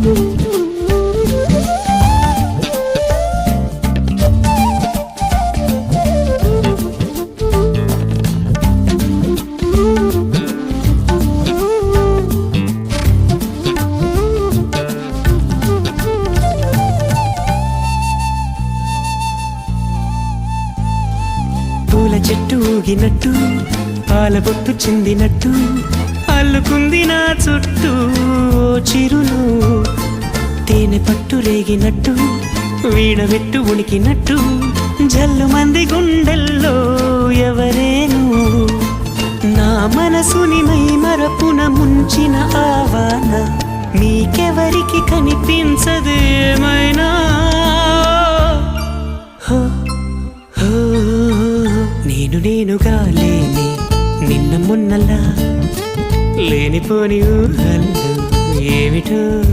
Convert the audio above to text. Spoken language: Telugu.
పూల చెట్టు ఊగినట్టు పాల బొట్టు చిందినట్టు అల్లుకుంది నా చుట్టూ చిరును తేనె పట్టు రేగినట్టు వీణవెట్టు ఉనికినట్టు జల్లు మంది గుండెల్లో ఎవరేను నా మనసుని మై మరపున ముంచిన ఆవాన నీకెవరికి కనిపించదు ఏమైనా నేనుగా లేని నిన్న మొన్నలా లేనిపోని ఊహల్లో ఏమిటో